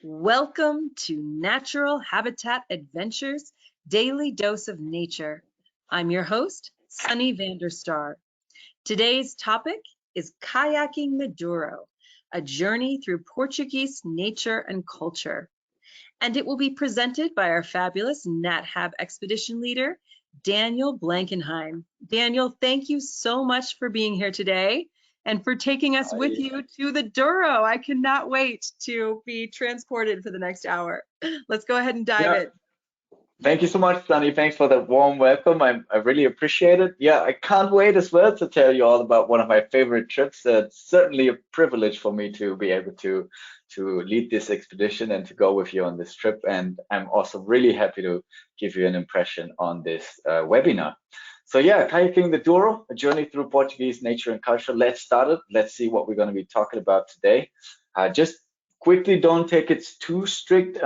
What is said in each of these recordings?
Welcome to Natural Habitat Adventures Daily Dose of Nature. I'm your host, Sunny Vanderstar. Today's topic is Kayaking the Douro, a journey through Portuguese nature and culture. And it will be presented by our fabulous NatHab expedition leader, Daniel Blankenheim. Daniel, thank you so much for being here today and for taking us with you to the Douro. I cannot wait to be transported for the next hour. Let's go ahead and dive in. Thank you so much, Sunny. Thanks for the warm welcome. I really appreciate it. Yeah, I can't wait as well to tell you all about one of my favorite trips. It's certainly a privilege for me to be able to lead this expedition and to go with you on this trip. And I'm also really happy to give you an impression on this webinar. So yeah, Kayaking the Douro, a journey through Portuguese nature and culture. Let's start it. Let's see what we're going to be talking about today. Just quickly, don't take it too strict.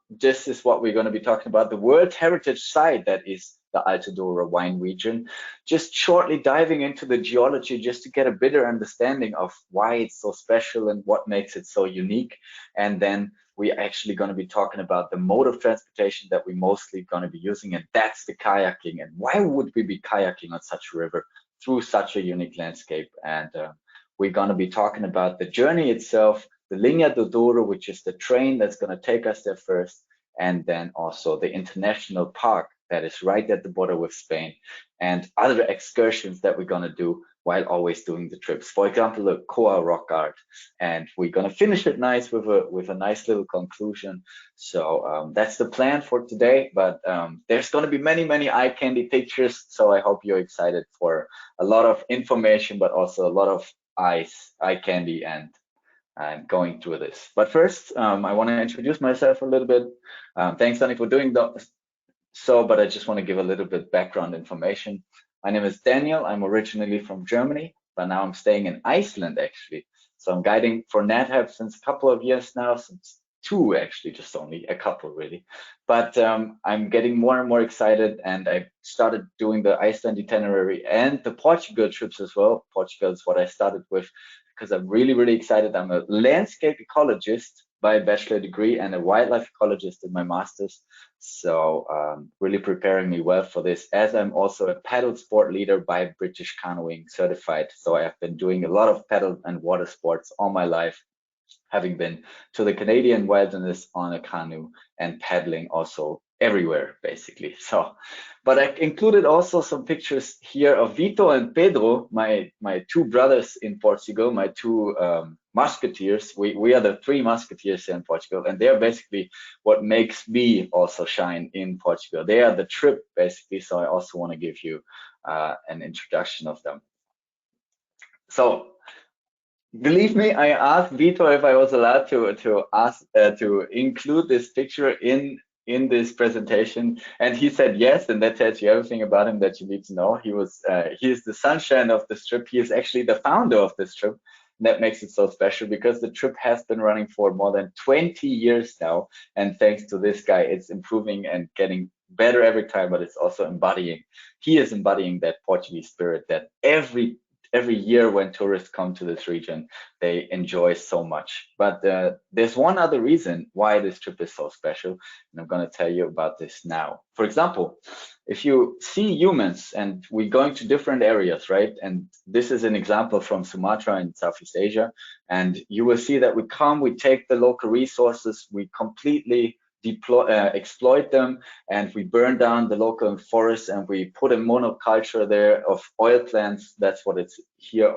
This is what we're going to be talking about, the World Heritage Site that is the Alto Douro Wine Region. Just shortly diving into the geology just to get a better understanding of why it's so special and what makes it so unique. And then we're actually going to be talking about the mode of transportation that we're mostly going to be using, and that's the kayaking. And why would we be kayaking on such a river through such a unique landscape? And we're going to be talking about the journey itself, the Linha do Douro, which is the train that's going to take us there first, and then also the international park that is right at the border with Spain, and other excursions that we're going to do while always doing the trips. For example, the Koa rock art, and we're going to finish it nice with a nice little conclusion. So that's the plan for today, but there's going to be many eye candy pictures, so I hope you're excited for a lot of information, but also a lot of eye candy and going through this. But first, I want to introduce myself a little bit. Thanks, Danny, for doing so, but I just want to give a little bit background information. My name is Daniel. I'm originally from Germany, but now I'm staying in Iceland, actually. So I'm guiding for NatHab since a couple of years now, since two, actually, just only a couple, really. But I'm getting more and more excited, and I started doing the Iceland itinerary and the Portugal trips as well. Portugal is what I started with, because I'm really excited. I'm a landscape ecologist by bachelor degree and a wildlife ecologist in my master's. So really preparing me well for this, as I'm also a paddle sport leader by British Canoeing Certified. So I have been doing a lot of paddle and water sports all my life, having been to the Canadian wilderness on a canoe and paddling also everywhere, basically. So, but I included also some pictures here of Vito and Pedro, my two brothers in Portugal, my two musketeers. We are the three musketeers here in Portugal, and they're basically what makes me also shine in Portugal. They are the trip, basically, so I also want to give you an introduction of them. So, believe me, I asked Vito if I was allowed to include this picture in this presentation, and he said yes, and that tells you everything about him that you need to know. He is the sunshine of this trip. He is actually the founder of this trip. And that makes it so special because the trip has been running for more than 20 years now, and thanks to this guy, it's improving and getting better every time. But it's also he is embodying that Portuguese spirit that every year when tourists come to this region, they enjoy so much. But there's one other reason why this trip is so special, and I'm going to tell you about this now. For example, if you see humans, and we're going to different areas, right? And this is an example from Sumatra in Southeast Asia, and you will see that we take the local resources, we completely exploit them, and we burn down the local forests, and we put a monoculture there of oil plants. That's what it's here,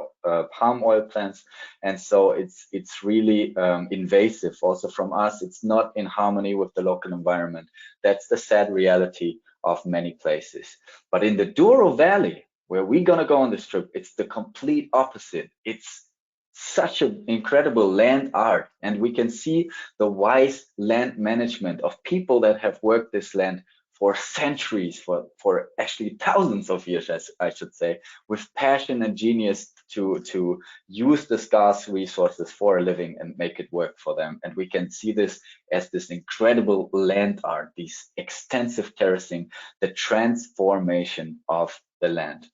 palm oil plants. And so it's really invasive also from us. It's not in harmony with the local environment. That's the sad reality of many places. But in the Douro Valley, where we're gonna go on this trip, it's the complete opposite. It's such an incredible land art, and we can see the wise land management of people that have worked this land for centuries, for actually thousands of years, as I should say, with passion and genius to use the scarce resources for a living and make it work for them. And we can see this as this incredible land art, these extensive terracing, the transformation of the land.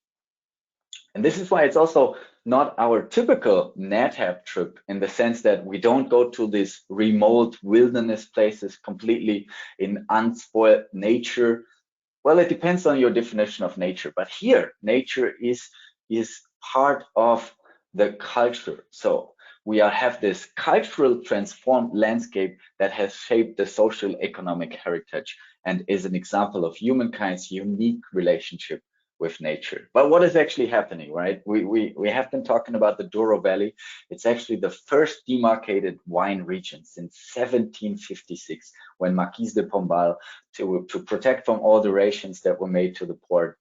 And this is why it's also not our typical NatHab trip in the sense that we don't go to these remote wilderness places completely in unspoiled nature. Well, it depends on your definition of nature, but here nature is part of the culture. So we have this cultural transformed landscape that has shaped the social economic heritage and is an example of humankind's unique relationship with nature. But what is actually happening, right? We have been talking about the Douro Valley. It's actually the first demarcated wine region since 1756, when Marquis de Pombal, to protect from alterations that were made to the port,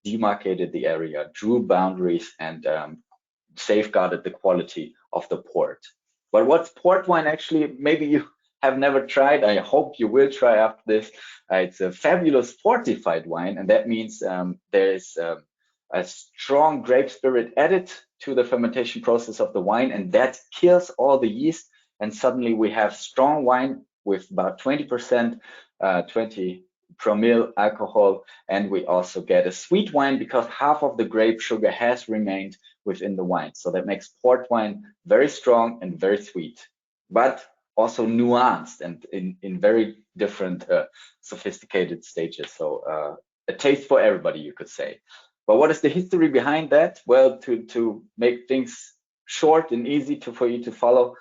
demarcated the area, drew boundaries, and safeguarded the quality of the port. But what's port wine actually? Maybe you have never tried. I hope you will try after this. It's a fabulous fortified wine, and that means there is a strong grape spirit added to the fermentation process of the wine, and that kills all the yeast. And suddenly we have strong wine with about 20%, 20 promille alcohol, and we also get a sweet wine because half of the grape sugar has remained within the wine. So that makes port wine very strong and very sweet, but also nuanced and in very different sophisticated stages. So a taste for everybody, you could say. But what is the history behind that? Well, to make things short and easy for you to follow,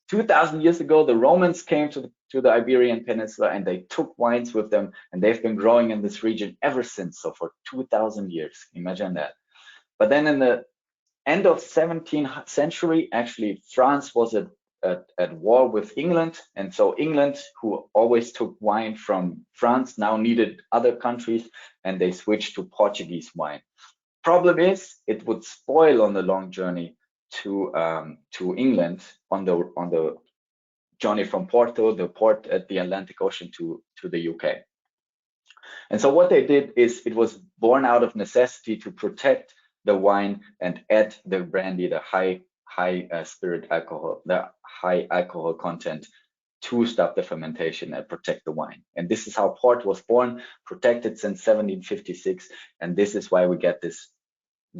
2,000 years ago, the Romans came to the Iberian Peninsula and they took wines with them, and they've been growing in this region ever since. So for 2,000 years, imagine that. But then in the end of 17th century, actually France was at war with England, and so England, who always took wine from France, now needed other countries, and they switched to Portuguese wine. Problem is, it would spoil on the long journey to England on the journey from Porto, the port at the Atlantic Ocean, to the UK. And so what they did is, it was born out of necessity to protect the wine and add the brandy, the high spirit alcohol, the high alcohol content, to stop the fermentation and protect the wine. And this is how port was born, protected since 1756. And this is why we get this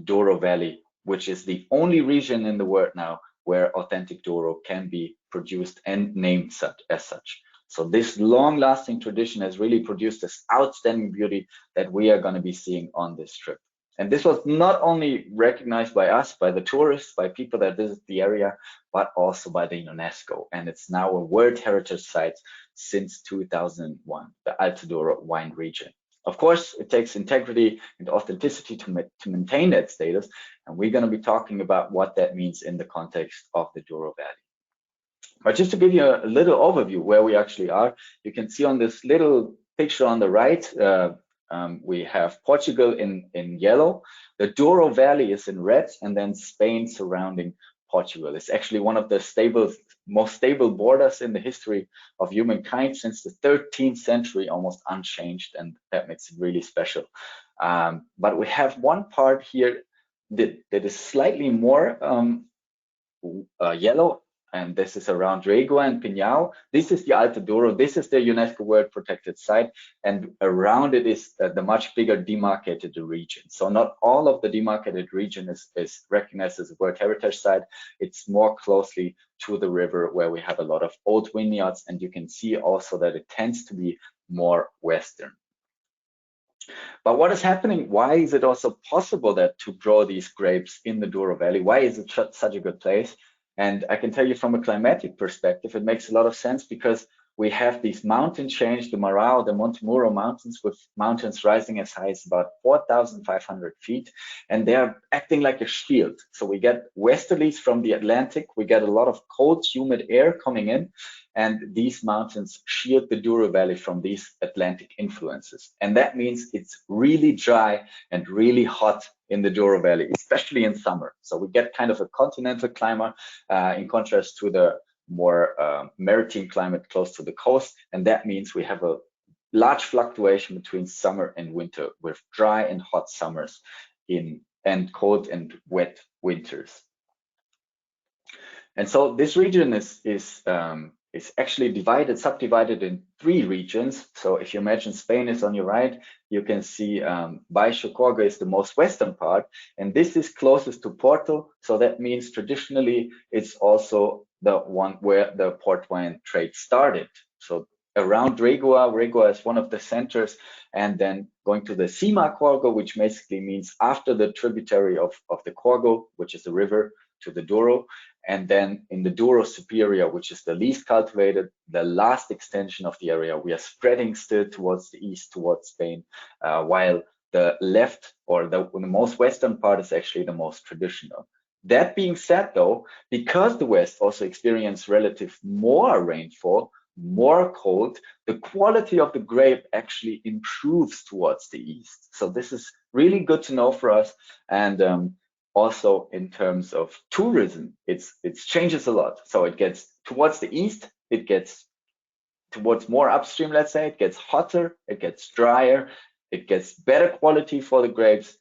Douro Valley, which is the only region in the world now where authentic Douro can be produced and named as such. So this long-lasting tradition has really produced this outstanding beauty that we are going to be seeing on this trip. And this was not only recognized by us, by the tourists, by people that visit the area, but also by the UNESCO. And it's now a World Heritage Site since 2001, the Alto Douro Wine Region. Of course, it takes integrity and authenticity to maintain that status. And we're going to be talking about what that means in the context of the Douro Valley. But just to give you a little overview where we actually are, you can see on this little picture on the right, we have Portugal in yellow, the Douro Valley is in red, and then Spain surrounding Portugal. It's actually one of the most stable borders in the history of humankind since the 13th century, almost unchanged, and that makes it really special. But we have one part here that is slightly more yellow, and this is around Regua and Pinhao. This is the Alto Douro. This is the UNESCO World Protected Site, and around it is the much bigger demarcated region. So not all of the demarcated region is recognized as a World Heritage Site. It's more closely to the river, where we have a lot of old vineyards, and you can see also that it tends to be more western. But what is happening? Why is it also possible that to grow these grapes in the Douro Valley? Why is it such a good place? And I can tell you from a climatic perspective, it makes a lot of sense, because we have these mountain chains, the Marao, the Montemuro mountains, with mountains rising as high as about 4,500 feet, and they are acting like a shield. So we get westerlies from the Atlantic, we get a lot of cold, humid air coming in, and these mountains shield the Douro Valley from these Atlantic influences. And that means it's really dry and really hot in the Douro Valley, especially in summer. So we get kind of a continental climate in contrast to the more maritime climate close to the coast. And that means we have a large fluctuation between summer and winter, with dry and hot summers and cold and wet winters. And so this region is It's actually subdivided in 3 regions. So if you imagine Spain is on your right, you can see Baixo Corga is the most western part, and this is closest to Porto. So that means traditionally it's also the one where the port wine trade started. So around Regua is one of the centers, and then going to the Cima Corgo, which basically means after the tributary of the Corgo, which is the river, to the Douro, and then in the Douro Superior, which is the least cultivated, the last extension of the area, we are spreading still towards the east, towards Spain, while the left, or the most western part, is actually the most traditional. That being said, though, because the west also experienced relative more rainfall, more cold, the quality of the grape actually improves towards the east. So this is really good to know for us. And also in terms of tourism, it changes a lot. So it gets towards the east, it gets towards more upstream, let's say, it gets hotter, it gets drier, it gets better quality for the grapes,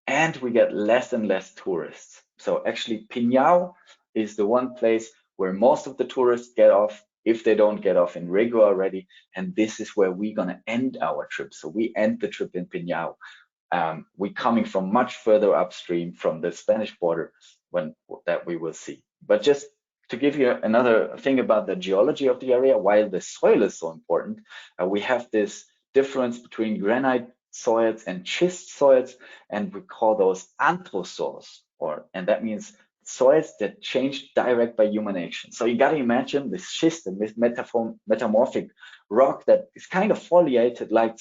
and we get less and less tourists. So actually Pinhao is the one place where most of the tourists get off, if they don't get off in Regua already, and this is where we're gonna end our trip. So we end the trip in Pinhao. We're coming from much further upstream from the Spanish border that we will see. But just to give you another thing about the geology of the area, while the soil is so important, we have this difference between granite soils and schist soils, and we call those anthrosols, and that means soils that change direct by human action. So you got to imagine this schist, this metamorphic rock that is kind of foliated like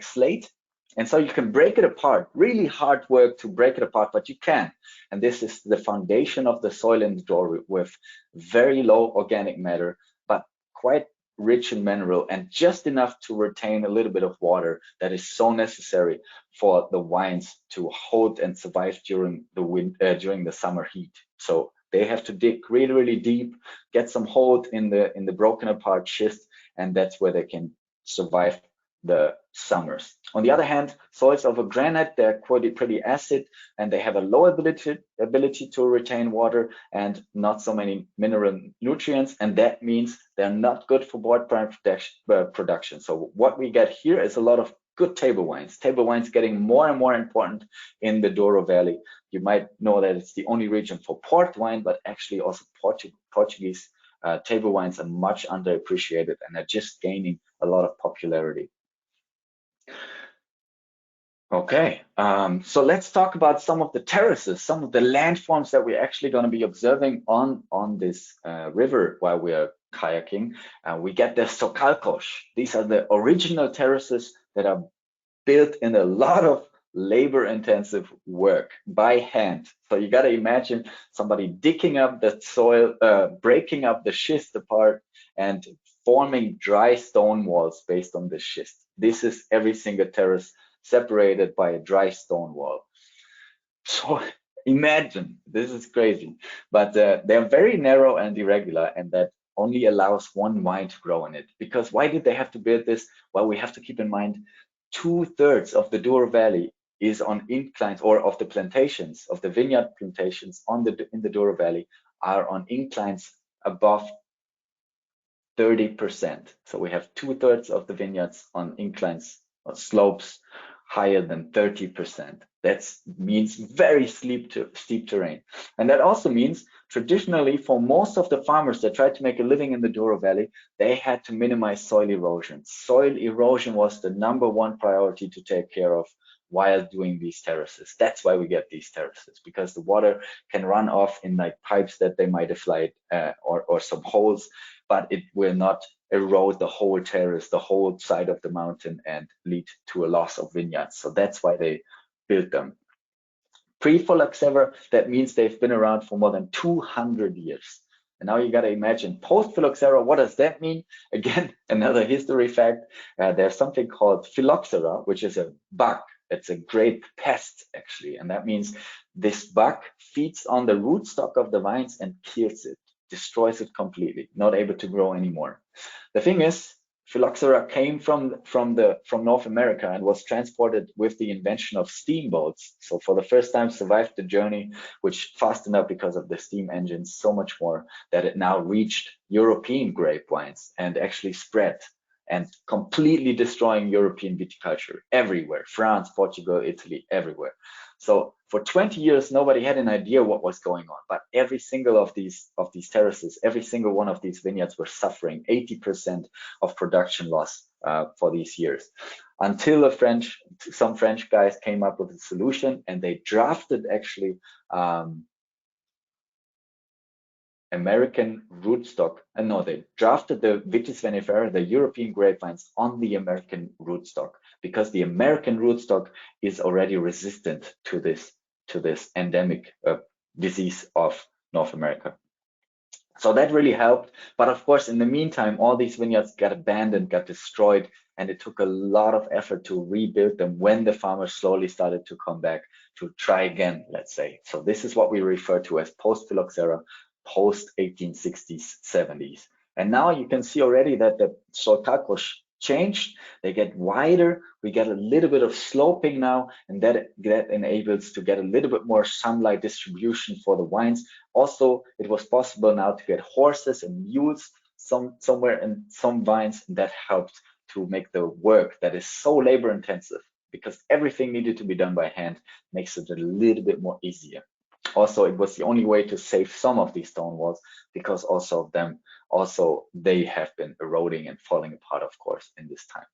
slate. And so you can break it apart, really hard work to break it apart, but you can. And this is the foundation of the soil in the Douro, with very low organic matter, but quite rich in mineral, and just enough to retain a little bit of water that is so necessary for the wines to hold and survive during the summer heat. So they have to dig really, really deep, get some hold in the broken apart schist, and that's where they can survive the summers. On the other hand, soils of a granite, they're pretty acid, and they have a low ability to retain water and not so many mineral nutrients, and that means they're not good for board production. So what we get here is a lot of good table wines. Table wines getting more and more important in the Douro Valley. You might know that it's the only region for port wine, but actually also Portuguese table wines are much underappreciated and are just gaining a lot of popularity. Okay, so let's talk about some of the terraces, some of the landforms that we're actually going to be observing on this river while we're kayaking. We get the socalcos. These are the original terraces that are built in a lot of labor-intensive work by hand. So you got to imagine somebody digging up the soil, breaking up the schist apart, and forming dry stone walls based on the schist. This is every single terrace separated by a dry stone wall. So imagine, this is crazy, but they're very narrow and irregular, and that only allows one vine to grow in it. Because why did they have to build this? Well, we have to keep in mind 2/3 of the Douro Valley is on inclines, or of the plantations, of the vineyard plantations in the Douro Valley are on inclines above 30%. So we have 2/3 of the vineyards on inclines or slopes higher than 30%. That means very steep terrain. And that also means traditionally for most of the farmers that tried to make a living in the Douro Valley, they had to minimize soil erosion. Soil erosion was the #1 priority to take care of while doing these terraces. That's why we get these terraces, because the water can run off in like pipes that they might have laid or some holes, but it will not erode the whole terrace, the whole side of the mountain, and lead to a loss of vineyards. So that's why they built them. Pre-phylloxera, that means they've been around for more than 200 years. And now you got to imagine post-phylloxera. What does that mean? Again, another history fact. There's something called phylloxera, which is a bug. It's a grape pest, actually. And that means this bug feeds on the rootstock of the vines and kills it, destroys it completely, not able to grow anymore. The thing is, phylloxera came from North America and was transported with the invention of steamboats. So for the first time survived the journey, which fastened up because of the steam engines so much more that it now reached European grape wines and actually spread and completely destroying European viticulture everywhere, France, Portugal, Italy, everywhere. So for 20 years, nobody had an idea what was going on, but every single of these terraces, every single one of these vineyards were suffering 80% of production loss for these years, until some French guys came up with a solution, and they drafted actually American rootstock. No, they drafted the Vitis vinifera, the European grapevines, on the American rootstock, because the American rootstock is already resistant to this endemic disease of North America. So that really helped. But of course, in the meantime, all these vineyards got abandoned, got destroyed, and it took a lot of effort to rebuild them when the farmers slowly started to come back to try again, let's say. So this is what we refer to as post-phylloxera, post 1860s, 70s. And now you can see already that the solcacos changed. They get wider. We get a little bit of sloping now, and that enables to get a little bit more sunlight distribution for the wines. Also, it was possible now to get horses and mules somewhere in some vines, and that helped to make the work that is so labor intensive, because everything needed to be done by hand, makes it a little bit more easier. Also, it was the only way to save some of these stone walls, because they have been eroding and falling apart, of course, in this time.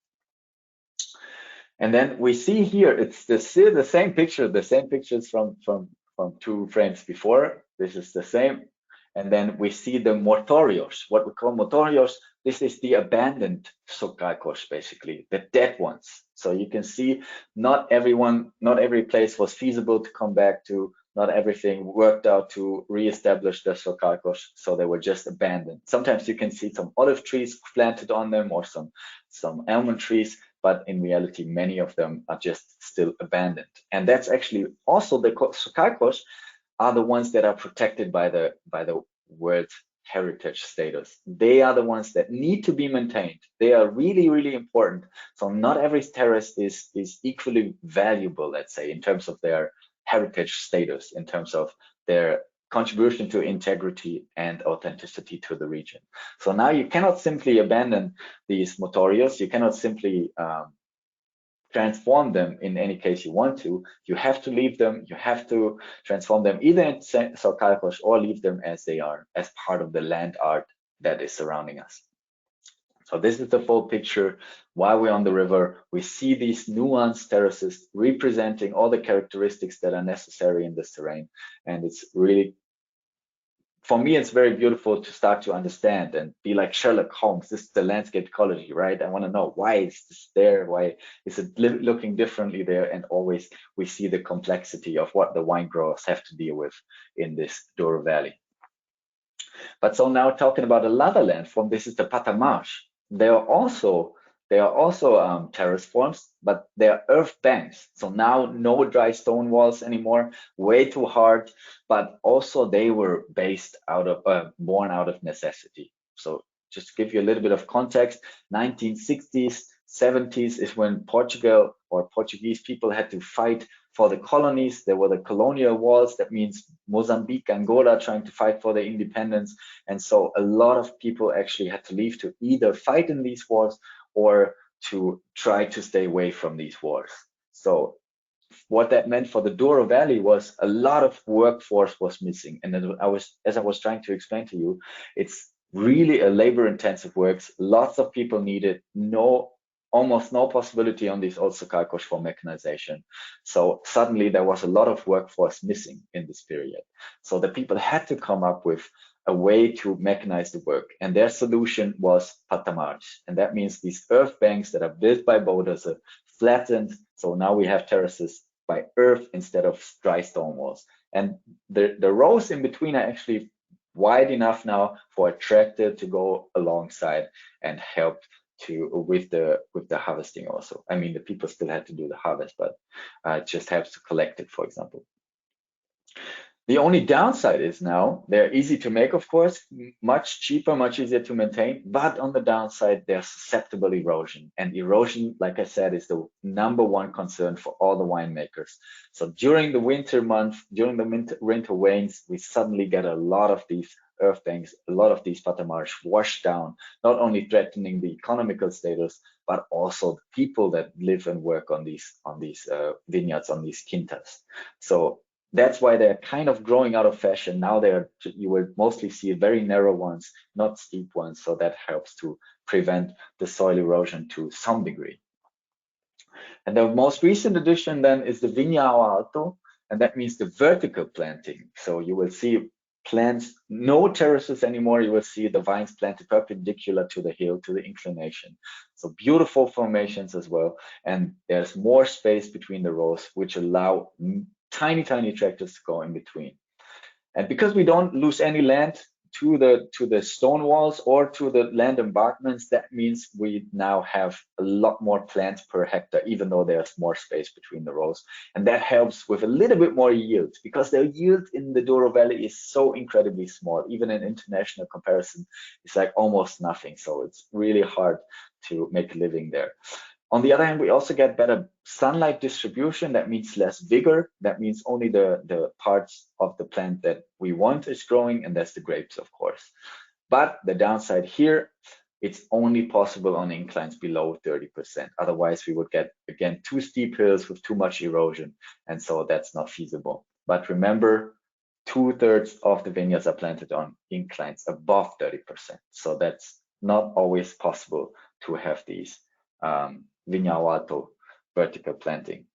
And then we see here, it's the same picture, the same pictures from 2 frames before. This is the same. And then we see the mortorios, what we call mortorios. This is the abandoned solcacos, basically, the dead ones. So you can see not every place was feasible to come back to. Not everything worked out to reestablish the solcacos, so they were just abandoned. Sometimes you can see some olive trees planted on them, or some almond trees, but in reality, many of them are just still abandoned. And that's actually also the solcacos are the ones that are protected by the World Heritage status. They are the ones that need to be maintained. They are really, really important. So not every terrace is equally valuable, let's say, in terms of their heritage status, in terms of their contribution to integrity and authenticity to the region. So now you cannot simply abandon these mortorios. You cannot simply transform them in any case you want to. You have to leave them. You have to transform them either in solcacos or leave them as they are, as part of the land art that is surrounding us. So this is the full picture. While we're on the river, we see these nuanced terraces representing all the characteristics that are necessary in this terrain. And it's really, for me, it's very beautiful to start to understand and be like Sherlock Holmes. This is the landscape ecology, right? I want to know, why is this there? Why is it looking differently there? And always we see the complexity of what the wine growers have to deal with in this Douro Valley. But so now talking about another landform, this is the Patamarsh. They are also terrace forms, but they are earth banks. So now no dry stone walls anymore, way too hard. But also they were born out of necessity. So just to give you a little bit of context, 1960s, 70s is when Portugal or Portuguese people had to fight for the colonies. There were the colonial wars. That means Mozambique, Angola trying to fight for their independence. And so a lot of people actually had to leave to either fight in these wars or to try to stay away from these wars. So what that meant for the Douro Valley was a lot of workforce was missing. And as I was trying to explain to you, it's really a labor-intensive works. Lots of people needed, almost no possibility on these old solcacos for mechanization. So suddenly there was a lot of workforce missing in this period. So the people had to come up with a way to mechanize the work. And their solution was Patamarsh. And that means these earth banks that are built by boulders are flattened. So now we have terraces by earth instead of dry stone walls. And the rows in between are actually wide enough now for a tractor to go alongside and help with the harvesting also. I mean, the people still had to do the harvest, but it just helps to collect it, for example. The only downside is now they're easy to make, of course, much cheaper, much easier to maintain. But on the downside, they're susceptible erosion. And erosion, like I said, is the #1 concern for all the winemakers. So during the winter months, during the winter rains, we suddenly get a lot of these earth banks, a lot of these patamages washed down, not only threatening the economical status, but also the people that live and work on these vineyards, on these quintas. So that's why they're kind of growing out of fashion. Now you will mostly see very narrow ones, not steep ones. So that helps to prevent the soil erosion to some degree. And the most recent addition then is the Vinhão Alto, and that means the vertical planting. So you will see plants, no terraces anymore. You will see the vines planted perpendicular to the hill, to the inclination. So beautiful formations as well. And there's more space between the rows, which allow tiny tractors to go in between. And because we don't lose any land to the stone walls or to the land embankments, that means we now have a lot more plants per hectare, even though there's more space between the rows. And that helps with a little bit more yield, because the yield in the Douro Valley is so incredibly small. Even in international comparison, it's like almost nothing. So it's really hard to make a living there. On the other hand, we also get better sunlight distribution. That means less vigor. That means only the parts of the plant that we want is growing, and that's the grapes, of course. But the downside here, it's only possible on inclines below 30%. Otherwise, we would get, again, too steep hills with too much erosion, and so that's not feasible. But remember, 2/3 of the vineyards are planted on inclines above 30%. So that's not always possible to have these Vinhão Alto vertical planting.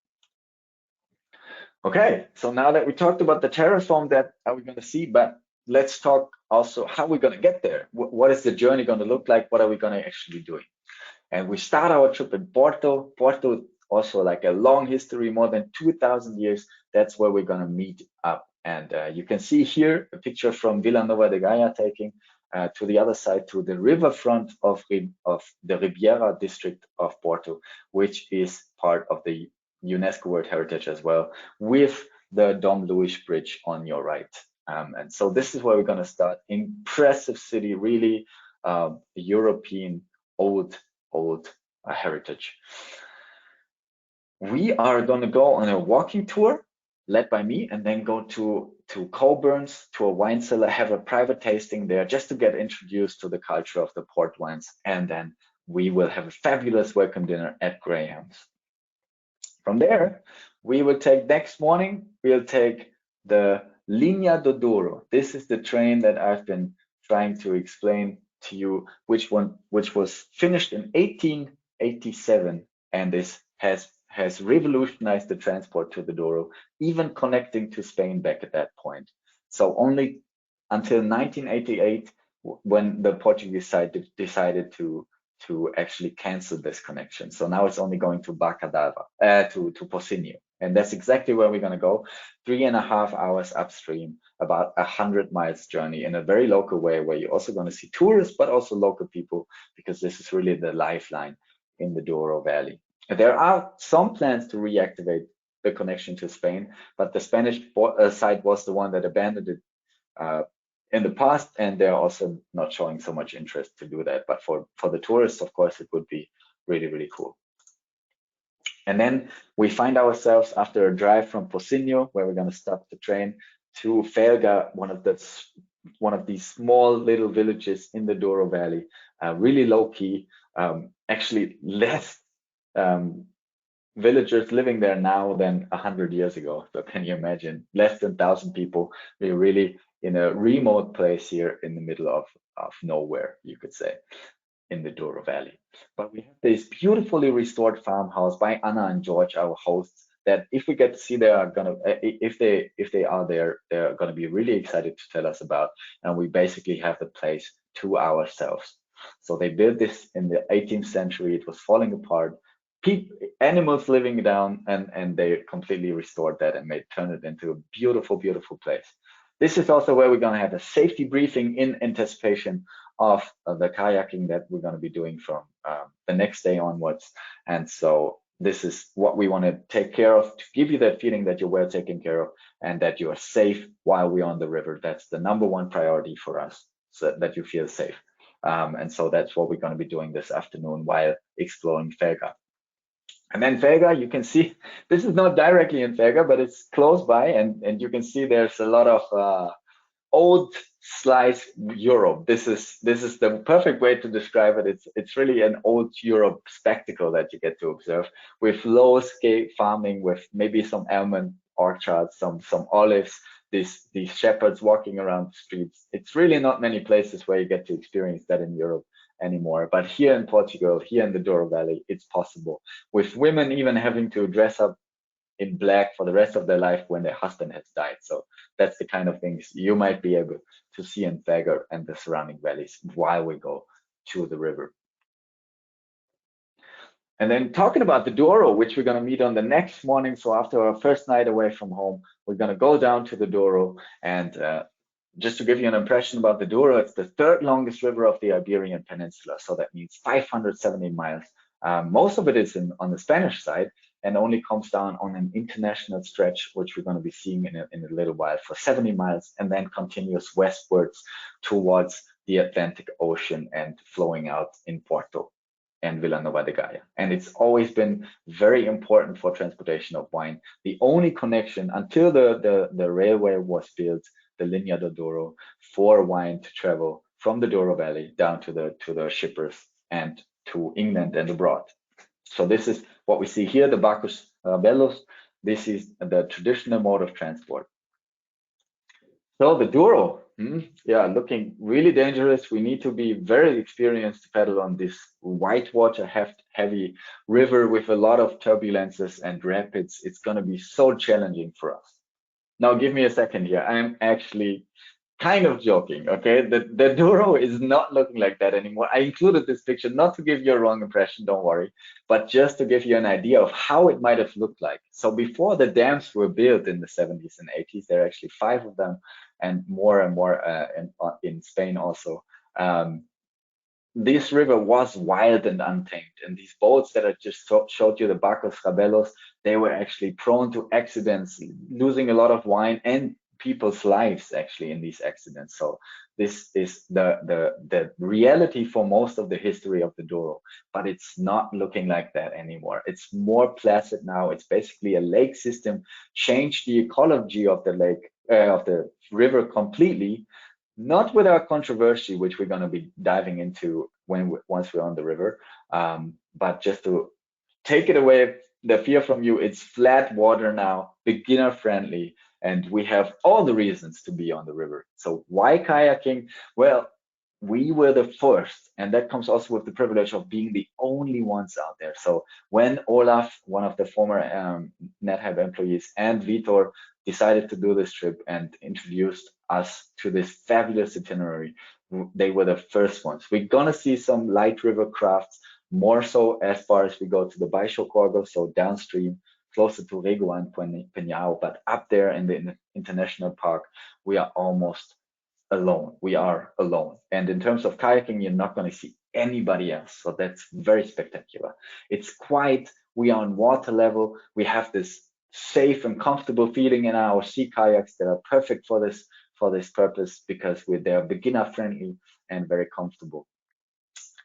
Okay, so now that we talked about the terrace form that are we going to see, but let's talk also how we're going to get there. What is the journey going to look like? What are we going to actually be doing? And we start our trip in Porto. Porto, also like a long history, more than 2,000 years. That's where we're going to meet up. And you can see here a picture from Vila Nova de Gaia taking to the other side, to the riverfront of the Ribeira district of Porto, which is part of the UNESCO World Heritage as well, with the Dom Luís Bridge on your right. And so this is where we're going to start. Impressive city, really European old heritage. We are going to go on a walking tour led by me, and then go to Coburn's, to a wine cellar, have a private tasting there just to get introduced to the culture of the port wines. And then we will have a fabulous welcome dinner at Graham's. From there, we will take, next morning, we'll take the Linha do Douro. This is the train that I've been trying to explain to you, which was finished in 1887, and this has revolutionized the transport to the Douro, even connecting to Spain back at that point. So only until 1988, when the Portuguese side decided to actually cancel this connection. So now it's only going to Bacadava, to Pocinho. And that's exactly where we're going to go. 3.5 hours upstream, about 100 miles journey in a very local way, where you're also going to see tourists, but also local people, because this is really the lifeline in the Douro Valley. There are some plans to reactivate the connection to Spain, but the Spanish side was the one that abandoned it in the past, and they're also not showing so much interest to do that. But for the tourists, of course, it would be really, really cool. And then we find ourselves, after a drive from Pocinho, where we're going to stop the train, to Felga, one of these small little villages in the Douro Valley, really low key, actually less villagers living there now than 100 years ago. So can you imagine? Less than 1,000 people. We're really in a remote place here in the middle of nowhere, you could say, in the Douro Valley. But we have this beautifully restored farmhouse by Anna and George, our hosts, that if we get to see, if they are there, they're gonna be really excited to tell us about. And we basically have the place to ourselves. So they built this in the 18th century. It was falling apart. Animals living down, and they completely restored that and turned it into a beautiful, beautiful place. This is also where we're going to have a safety briefing in anticipation of the kayaking that we're going to be doing from the next day onwards. And so this is what we want to take care of, to give you that feeling that you're well taken care of and that you are safe while we're on the river. That's the #1 priority for us, so that you feel safe. And so that's what we're going to be doing this afternoon while exploring Felga. And then Felga, you can see, this is not directly in Felga, but it's close by, and you can see there's a lot of old slice Europe. This is the perfect way to describe it. It's really an old Europe spectacle that you get to observe, with low scale farming, with maybe some almond orchards, some olives, these shepherds walking around the streets. It's really not many places where you get to experience that in Europe anymore. But here in Portugal, here in the Douro Valley, it's possible, with women even having to dress up in black for the rest of their life when their husband has died. So that's the kind of things you might be able to see in Felga and the surrounding valleys while we go to the river. And then talking about the Douro, which we're going to meet on the next morning. So after our first night away from home, we're going to go down to the Douro. And just to give you an impression about the Douro, it's the 3rd longest river of the Iberian Peninsula. So that means 570 miles. Most of it is on the Spanish side, and only comes down on an international stretch, which we're going to be seeing in a little while, for 70 miles, and then continues westwards towards the Atlantic Ocean and flowing out in Porto and Vilanova de Gaia. And it's always been very important for transportation of wine. The only connection until the railway was built, the Linha do Douro, for wine to travel from the Douro Valley down to the shippers and to England and abroad. So this is what we see here, the Bacchus Bellos. This is the traditional mode of transport. So the Douro, yeah, looking really dangerous. We need to be very experienced to paddle on this whitewater heavy river with a lot of turbulences and rapids. It's going to be so challenging for us. Now, give me a second here. I'm actually kind of joking, okay? The Douro is not looking like that anymore. I included this picture not to give you a wrong impression, don't worry, but just to give you an idea of how it might have looked like. So before the dams were built in the 70s and 80s, there are actually 5 of them, and more in Spain also. This river was wild and untamed, and these boats that I just showed you, the Barcos Rabelos, they were actually prone to accidents, losing a lot of wine and people's lives actually in these accidents. So this is the reality for most of the history of the Douro, but it's not looking like that anymore. It's more placid now. It's basically a lake system, changed the ecology of the lake, of the river completely. Not without controversy, which we're going to be diving into once we're on the river, but just to take it away, the fear from you, it's flat water now, beginner friendly, and we have all the reasons to be on the river. So why kayaking? Well, we were the first, and that comes also with the privilege of being the only ones out there. So when Olaf, one of the former NetHab employees, and Vitor decided to do this trip and introduced us to this fabulous itinerary, they were the first ones. We're gonna see some light river crafts, more so as far as we go to the Baixo Corgo, so downstream, closer to Regua and Penhao, but up there in the international park, we are almost alone. We are alone. And in terms of kayaking, you're not going to see anybody else. So that's very spectacular. It's quiet. We are on water level. We have this safe and comfortable feeling in our sea kayaks that are perfect for this purpose, because they're beginner friendly and very comfortable.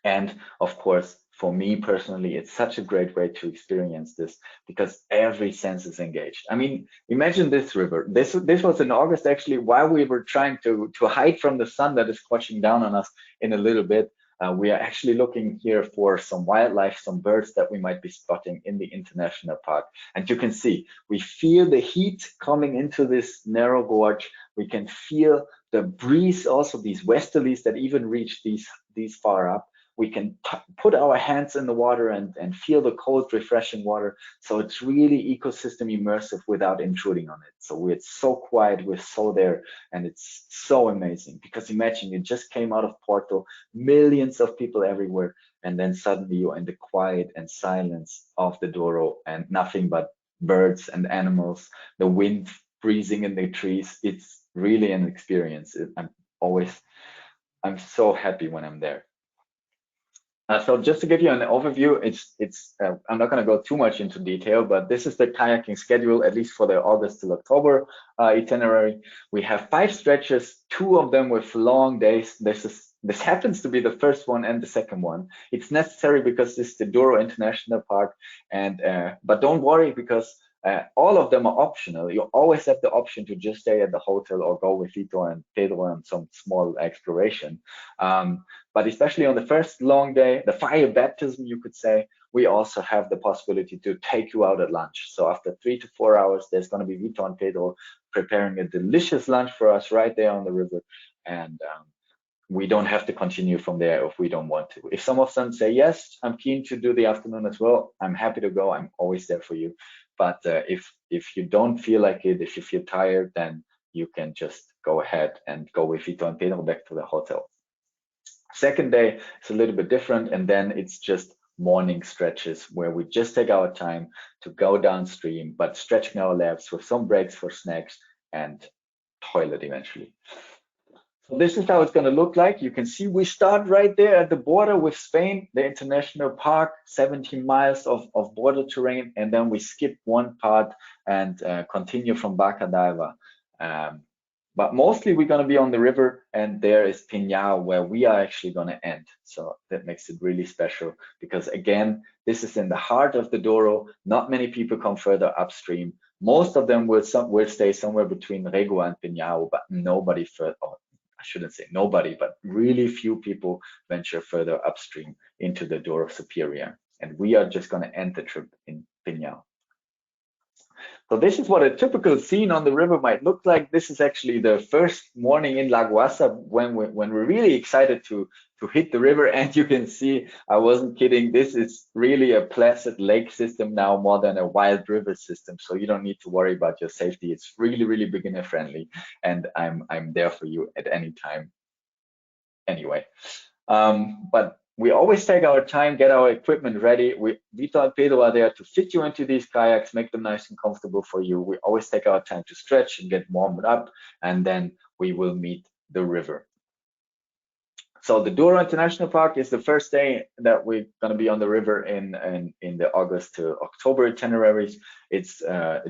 And of course, for me personally, it's such a great way to experience this, because every sense is engaged. I mean, imagine this river. This was in August, actually, while we were trying to hide from the sun that is scorching down on us in a little bit. We are actually looking here for some wildlife, some birds that we might be spotting in the international park. And you can see, we feel the heat coming into this narrow gorge. We can feel the breeze, also these westerlies that even reach these far up. We can put our hands in the water and feel the cold, refreshing water. So it's really ecosystem immersive without intruding on it. So it's so quiet, we're so there, and it's so amazing. Because imagine, you just came out of Porto, millions of people everywhere, and then suddenly you're in the quiet and silence of the Douro, and nothing but birds and animals, the wind breezing in the trees. It's really an experience. I'm so happy when I'm there. So just to give you an overview, I'm not going to go too much into detail, but this is the kayaking schedule, at least for the August till October itinerary. We have 5 stretches, 2 of them with long days. This happens to be the first one and the second one. It's necessary because this is the Douro International Park, and but don't worry, because all of them are optional. You always have the option to just stay at the hotel or go with Vito and Pedro on some small exploration. But especially on the first long day, the fire baptism, you could say, we also have the possibility to take you out at lunch. So after 3 to 4 hours, there's going to be Vito and Pedro preparing a delicious lunch for us right there on the river. And we don't have to continue from there if we don't want to. If some of them say, yes, I'm keen to do the afternoon as well, I'm happy to go. I'm always there for you. But if you don't feel like it, if you feel tired, then you can just go ahead and go with Vito and Pedro back to the hotel. Second day is a little bit different, and then it's just morning stretches where we just take our time to go downstream, but stretching our legs with some breaks for snacks and toilet eventually. So this is how it's going to look like. You can see we start right there at the border with Spain, the international park, 17 miles of border terrain, and then we skip one part and continue from Bacadaiva. But mostly we're going to be on the river, and there is Pinhao where we are actually going to end. So that makes it really special, because again, this is in the heart of the Douro. Not many people come further upstream. Most of them will stay somewhere between Regua and Pinhao, but nobody further. I shouldn't say nobody, but really few people venture further upstream into the Douro Superior. And we are just going to end the trip in Pinhao. So this is what a typical scene on the river might look like. This is actually the first morning in Laguasa when we're really excited to hit the river. And you can see, I wasn't kidding, this is really a placid lake system now more than a wild river system. So you don't need to worry about your safety. It's really, really beginner friendly. And I'm there for you at any time anyway. But we always take our time, get our equipment ready. Vito and Pedro are there to fit you into these kayaks, make them nice and comfortable for you. We always take our time to stretch and get warmed up, and then we will meet the river. So the Douro International Park is the first day that we're going to be on the river in the August to October itineraries. It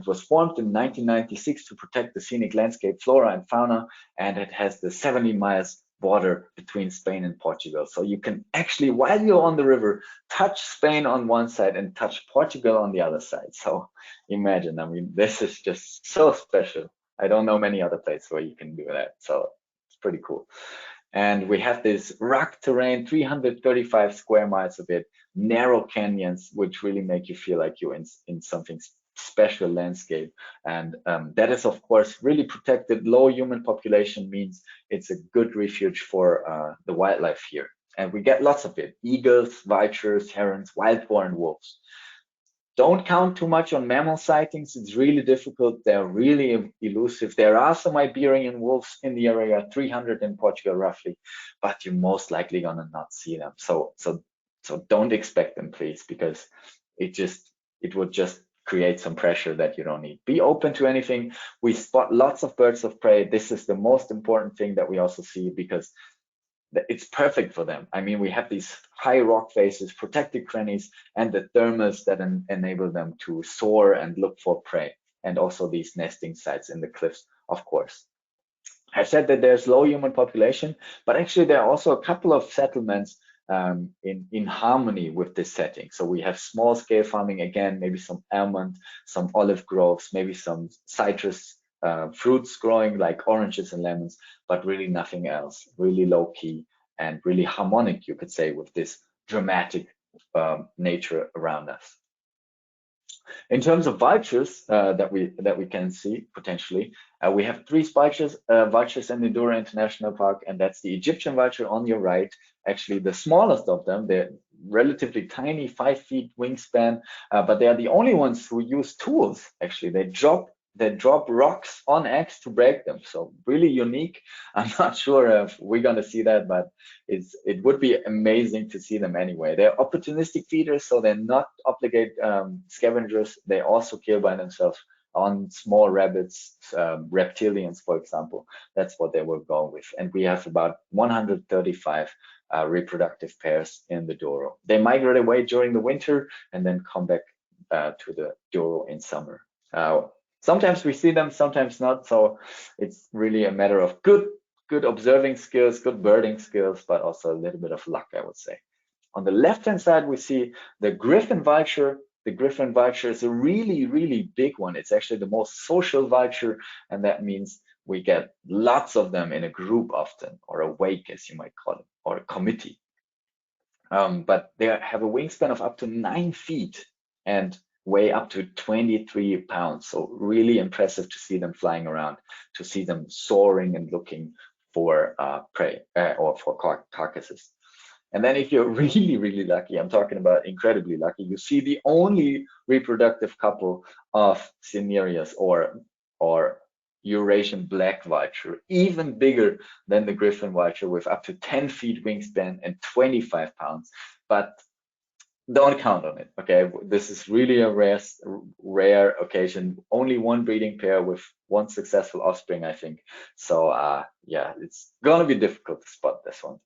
was formed in 1996 to protect the scenic landscape, flora and fauna, and it has the 70 miles border between Spain and Portugal. So you can actually, while you're on the river, touch Spain on one side and touch Portugal on the other side. So imagine, I mean, this is just so special. I don't know many other places where you can do that. So it's pretty cool. And we have this rock terrain, 335 square miles of it, narrow canyons, which really make you feel like you're in something special landscape. And that is, of course, really protected. Low human population means it's a good refuge for the wildlife here. And we get lots of it: eagles, vultures, herons, wild boar, and wolves. Don't count too much on mammal sightings. It's really difficult. They're really elusive. There are some Iberian wolves in the area, 300 in Portugal roughly, but you're most likely gonna not see them. So don't expect them, please, because it would just create some pressure that you don't need. Be open to anything. We spot lots of birds of prey. This is the most important thing that we also see, because it's perfect for them. I mean, we have these high rock faces, protected crannies, and the thermals that enable them to soar and look for prey, and also these nesting sites in the cliffs, of course. I said that there's low human population, but actually there are also a couple of settlements in harmony with this setting. So we have small scale farming, again, maybe some almond, some olive groves, maybe some citrus fruits growing like oranges and lemons, but really nothing else. Really low key and really harmonic, you could say, with this dramatic nature around us. In terms of vultures that we can see potentially, we have 3 vultures in the Douro International Park, and that's the Egyptian vulture on your right. Actually, the smallest of them. They're relatively tiny, 5 feet wingspan, but they are the only ones who use tools. Actually, they drop rocks on eggs to break them. So really unique. I'm not sure if we're going to see that, but it would be amazing to see them anyway. They're opportunistic feeders, so they're not obligate scavengers. They also kill by themselves on small rabbits, reptilians, for example. That's what they will go with. And we have about 135 reproductive pairs in the Douro. They migrate away during the winter and then come back to the Douro in summer. Sometimes we see them, sometimes not. So it's really a matter of good observing skills, good birding skills, but also a little bit of luck, I would say. On the left-hand side, we see the griffon vulture. The griffon vulture is a really, really big one. It's actually the most social vulture, and that means we get lots of them in a group often, or a wake, as you might call it, or a committee. But they have a wingspan of up to 9 feet and weigh up to 23 pounds. So really impressive to see them flying around, to see them soaring and looking for prey or for carcasses. And then if you're really, really lucky, I'm talking about incredibly lucky, you see the only reproductive couple of Cinereus or Eurasian black vulture, even bigger than the griffon vulture, with up to 10 feet wingspan and 25 pounds. But don't count on it, okay? This is really a rare occasion. Only one breeding pair with one successful offspring, I think. So yeah, it's gonna be difficult to spot this one.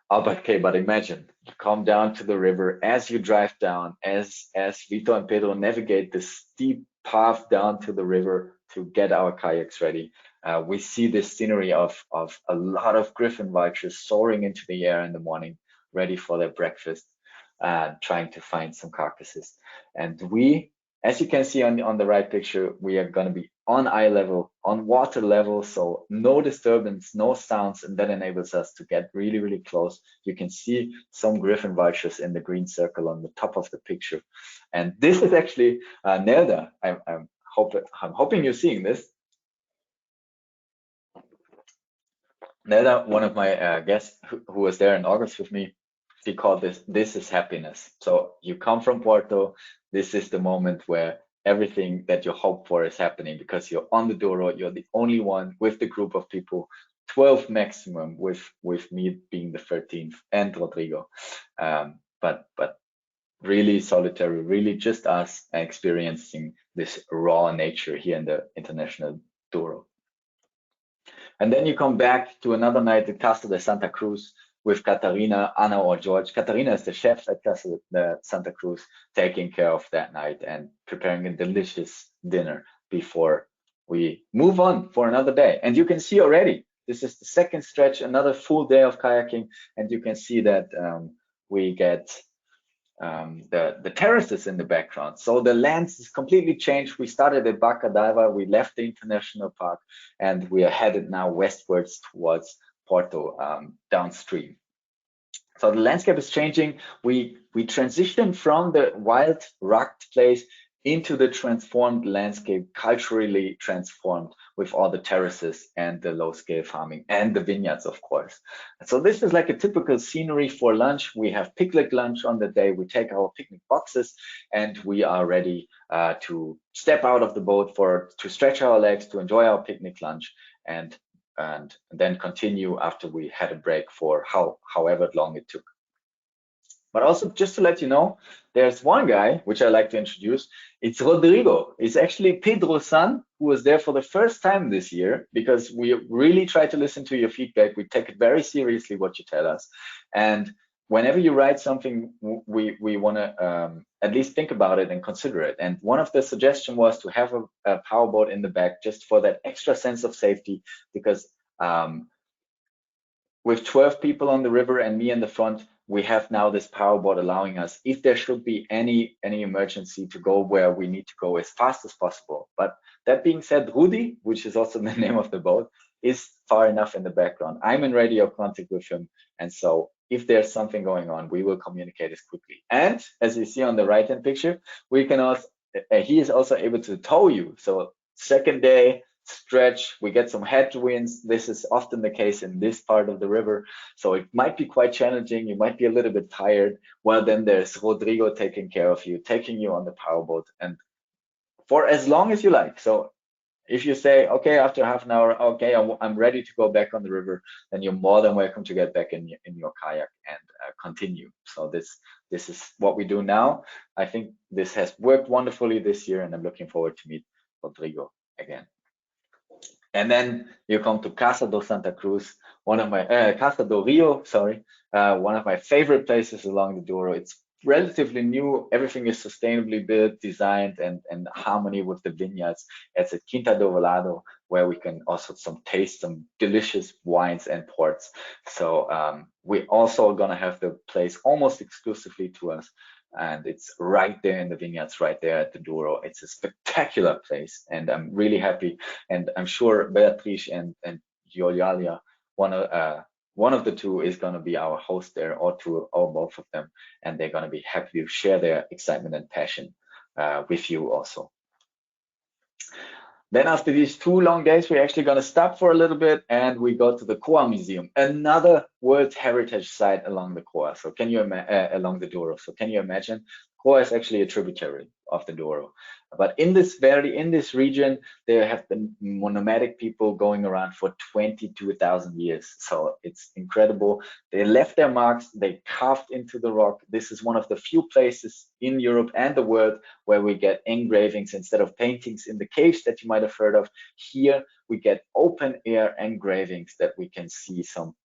But imagine you come down to the river as you drive down, as Vito and Pedro navigate this steep path down to the river to get our kayaks ready. We see this scenery of a lot of griffon vultures soaring into the air in the morning, ready for their breakfast, trying to find some carcasses. And we, as you can see on the right picture, we are going to be on eye level, on water level, so no disturbance, no sounds, and that enables us to get really, really close. You can see some griffon vultures in the green circle on the top of the picture. And this is actually Nelda. I'm hoping you're seeing this. Nelda, one of my guests who was there in August with me, she called this is happiness. So you come from Porto, this is the moment where everything that you hope for is happening, because you're on the Douro, you're the only one with the group of people, 12 maximum, with me being the 13th and Rodrigo. But really solitary, really just us experiencing this raw nature here in the international Douro. And then you come back to another night at Castle de Santa Cruz with Catarina, Anna, or George. Catarina is the chef at Castle de Santa Cruz, taking care of that night and preparing a delicious dinner before we move on for another day. And you can see already, this is the second stretch, another full day of kayaking, and you can see that we get the terraces in the background. So the lands is completely changed. We started at Bacadava, we left the international park, and we are headed now westwards towards Porto, downstream. So the landscape is changing. We transition from the wild, rugged place into the transformed landscape, culturally transformed, with all the terraces and the low-scale farming and the vineyards, of course. So this is like a typical scenery for lunch. We have picnic lunch on the day. We take our picnic boxes and we are ready to step out of the boat to stretch our legs, to enjoy our picnic lunch, and then continue after we had a break for however long it took. But also, just to let you know, there's one guy which I like to introduce. It's Rodrigo. It's actually Pedro's son, who was there for the first time this year, because we really try to listen to your feedback. We take it very seriously what you tell us. And whenever you write something, we want to at least think about it and consider it. And one of the suggestions was to have a powerboat in the back, just for that extra sense of safety, because with 12 people on the river and me in the front, we have now this powerboat allowing us, if there should be any emergency, to go where we need to go as fast as possible. But that being said, Rudi, which is also the name of the boat, is far enough in the background. I'm in radio contact with him, and so if there's something going on, we will communicate as quickly. And as you see on the right-hand picture, we can also, he is also able to tow you. So second day stretch, we get some headwinds. This is often the case in this part of the river, so it might be quite challenging. You might be a little bit tired. Well, then there's Rodrigo taking care of you, taking you on the powerboat, and for as long as you like. So if you say, okay, after half an hour, okay, I'm ready to go back on the river, then you're more than welcome to get back in your kayak and continue. So this is what we do now. I think this has worked wonderfully this year, and I'm looking forward to meet Rodrigo again. And then you come to Casa do Santa Cruz, one of my Casa do Rio, sorry, one of my favorite places along the Douro. It's relatively new. Everything is sustainably built, designed, and harmony with the vineyards. It's at Quinta do Velado, where we can also taste some delicious wines and ports. So we also are gonna have the place almost exclusively to us, and it's right there in the vineyards, right there at the Douro. It's a spectacular place, and I'm really happy. And I'm sure Beatrice and Giulia, one of the two, is going to be our host there, or two, or both of them, and they're going to be happy to share their excitement and passion with you also. Then after these 2 long days, we're actually going to stop for a little bit, and we go to the Coa Museum, another World Heritage Site along the Coa. So can you along the Douro? So can you imagine? Coa is actually a tributary of the Douro. But in this region, there have been nomadic people going around for 22,000 years. So it's incredible. They left their marks, they carved into the rock. This is one of the few places in Europe and the world where we get engravings instead of paintings in the caves that you might have heard of. Here we get open air engravings that we can see some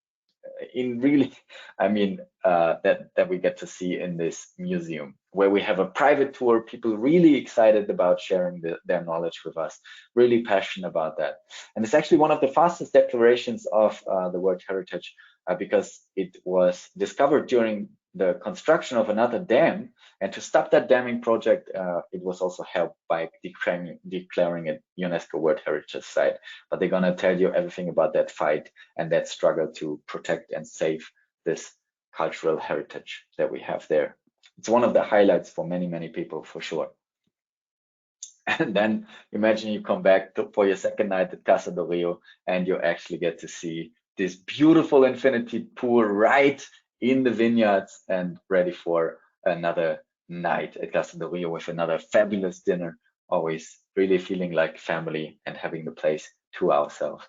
in really, I mean, that we get to see in this museum, where we have a private tour, people really excited about sharing their knowledge with us, really passionate about that. And it's actually one of the fastest declarations of the World Heritage because it was discovered during the construction of another dam, and to stop that damming project, it was also helped by declaring it UNESCO World Heritage Site. But they're gonna tell you everything about that fight and that struggle to protect and save this cultural heritage that we have there. It's one of the highlights for many, many people, for sure. And then imagine you come back for your second night at Casa do Rio, and you actually get to see this beautiful infinity pool right in the vineyards, and ready for another night at Casa do Rio with another fabulous dinner, always really feeling like family and having the place to ourselves.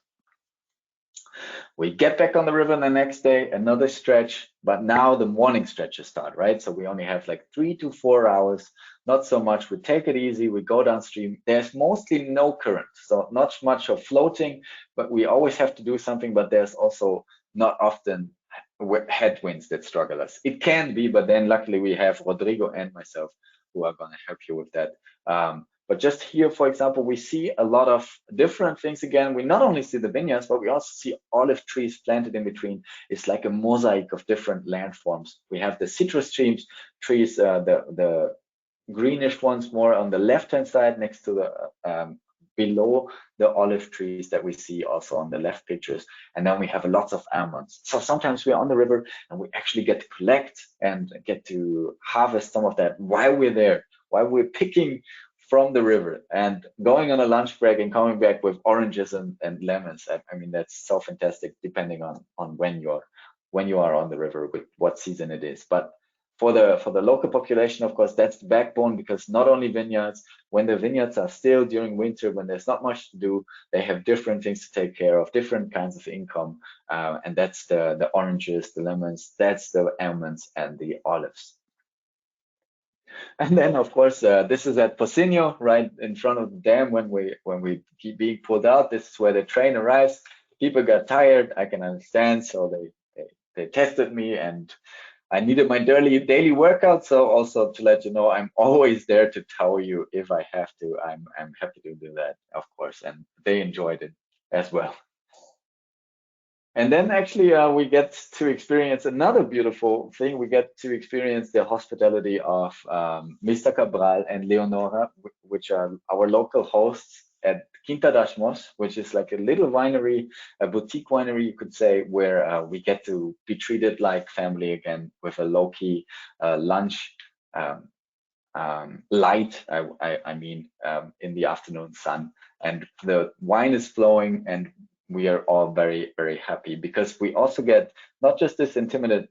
We get back on the river the next day, another stretch, but now the morning stretches start, right? So we only have like 3 to 4 hours, not so much. We take it easy, we go downstream. There's mostly no current, so not much of floating, but we always have to do something, but there's also not often headwinds that struggle us. It can be, but then luckily we have Rodrigo and myself who are gonna help you with that. But just here, for example, we see a lot of different things again. We not only see the vineyards, but we also see olive trees planted in between. It's like a mosaic of different landforms. We have the citrus trees, the greenish ones more on the left-hand side next to the below the olive trees that we see also on the left pictures. And then we have lots of almonds. So sometimes we're on the river and we actually get to collect and get to harvest some of that while we're there, while we're picking from the river and going on a lunch break and coming back with oranges and lemons. I mean, that's so fantastic, depending on when you are on the river, with what season it is. But for the local population, of course, that's the backbone, because not only vineyards, when the vineyards are still during winter, when there's not much to do, they have different things to take care of, different kinds of income, and that's the oranges, the lemons, that's the almonds and the olives. And then, of course, this is at Pocinho, right in front of the dam. When we keep being pulled out, this is where the train arrives. People got tired, I can understand, so they tested me, and I needed my daily workout. So also to let you know, I'm always there to tell you if I have to. I'm happy to do that, of course, and they enjoyed it as well. And then actually we get to experience another beautiful thing. We get to experience the hospitality of Mr. Cabral and Leonora, which are our local hosts at Quinta das Mos, which is like a little winery, a boutique winery, you could say, where we get to be treated like family again, with a low-key lunch, light, I mean, in the afternoon sun. And the wine is flowing, and we are all very, very happy, because we also get not just this intimate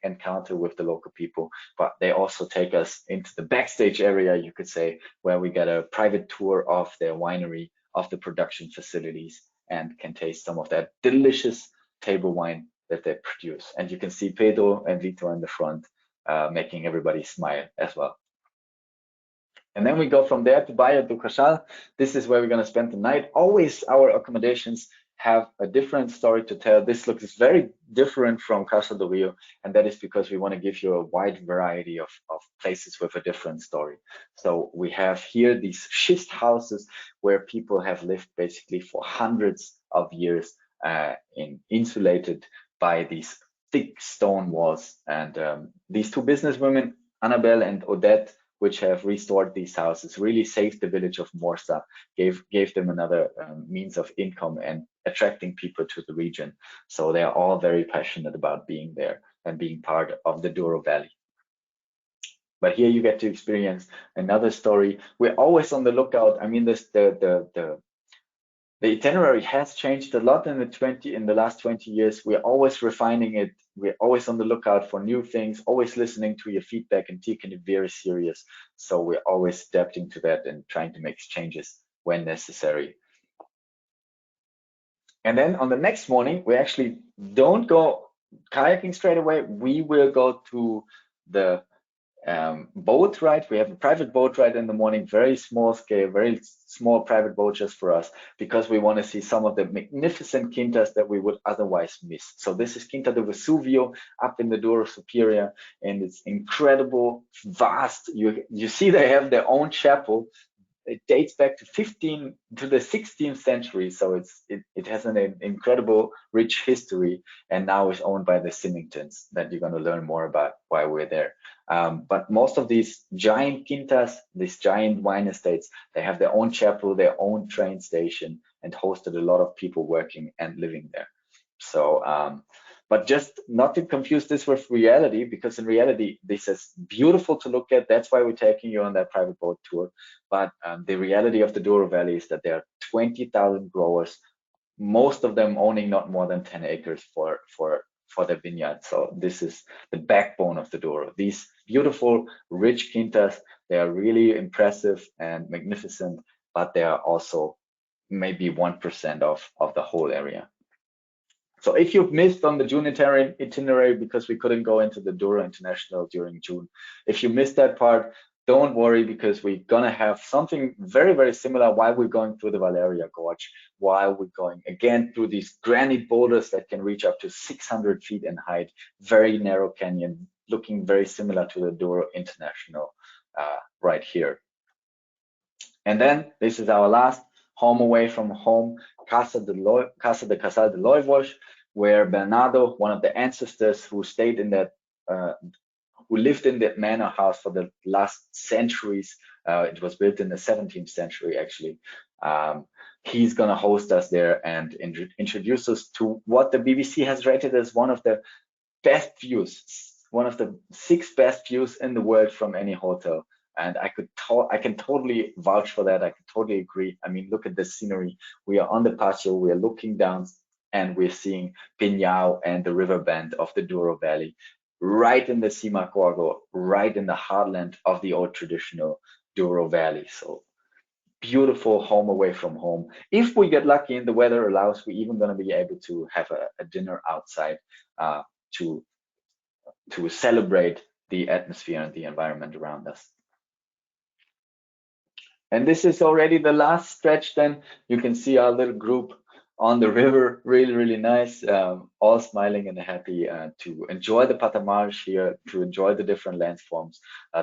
encounter with the local people, but they also take us into the backstage area, you could say, where we get a private tour of their winery, of the production facilities, and can taste some of that delicious table wine that they produce. And you can see Pedro and Vito in the front, making everybody smile as well. And then we go from there to Baía do Cachal. This is where we're going to spend the night. Always our accommodations have a different story to tell. This looks very different from Casa do Rio, and that is because we want to give you a wide variety of places with a different story. So we have here these schist houses where people have lived basically for hundreds of years, insulated by these thick stone walls. And these two businesswomen, Annabelle and Odette, which have restored these houses, really saved the village of Morsa, gave them another means of income and attracting people to the region. So they are all very passionate about being there and being part of the Douro Valley. But here you get to experience another story. We're always on the lookout. I mean, the itinerary has changed a lot in the last 20 years. We're always refining it. We're always on the lookout for new things, always listening to your feedback and taking it very serious. So we're always adapting to that and trying to make changes when necessary. And then on the next morning, we actually don't go kayaking straight away. We will go to the boat ride. We have a private boat ride in the morning, very small scale, very small private boat just for us, because we want to see some of the magnificent quintas that we would otherwise miss. So this is Quinta do Vesuvio up in the Douro Superior, and it's incredible, vast. You see they have their own chapel. It dates back to the 16th century, so it has an incredible rich history, and now is owned by the Symingtons, that you're going to learn more about while we're there. But most of these giant quintas, these giant wine estates, they have their own chapel, their own train station, and hosted a lot of people working and living there. So but just not to confuse this with reality, because in reality, this is beautiful to look at. That's why we're taking you on that private boat tour. But the reality of the Douro Valley is that there are 20,000 growers, most of them owning not more than 10 acres for their vineyard. So this is the backbone of the Douro. These beautiful, rich quintas, they are really impressive and magnificent, but they are also maybe 1% of the whole area. So if you've missed on the June itinerary because we couldn't go into the Douro International during June, if you missed that part, don't worry, because we're gonna have something very, very similar while we're going through the Valeria Gorge, while we're going again through these granite boulders that can reach up to 600 feet in height, very narrow canyon, looking very similar to the Douro International right here. And then this is our last home away from home, Casa de Casal de Loivos, where Bernardo, one of the ancestors who stayed in that, who lived in that manor house for the last centuries, it was built in the 17th century actually, he's going to host us there and introduce us to what the BBC has rated as one of the best views, one of the 6 best views in the world from any hotel. And I can totally vouch for that. I can totally agree. I mean, look at the scenery. We are on the patio, we are looking down, and we're seeing Pinhao and the river bend of the Douro Valley, right in the Cima Corgo, right in the heartland of the old traditional Douro Valley. So beautiful home away from home. If we get lucky and the weather allows, we're even going to be able to have a dinner outside to celebrate the atmosphere and the environment around us. And this is already the last stretch. Then you can see our little group on the river, really, really nice, all smiling and happy to enjoy the Patamarsh here, to enjoy the different landforms.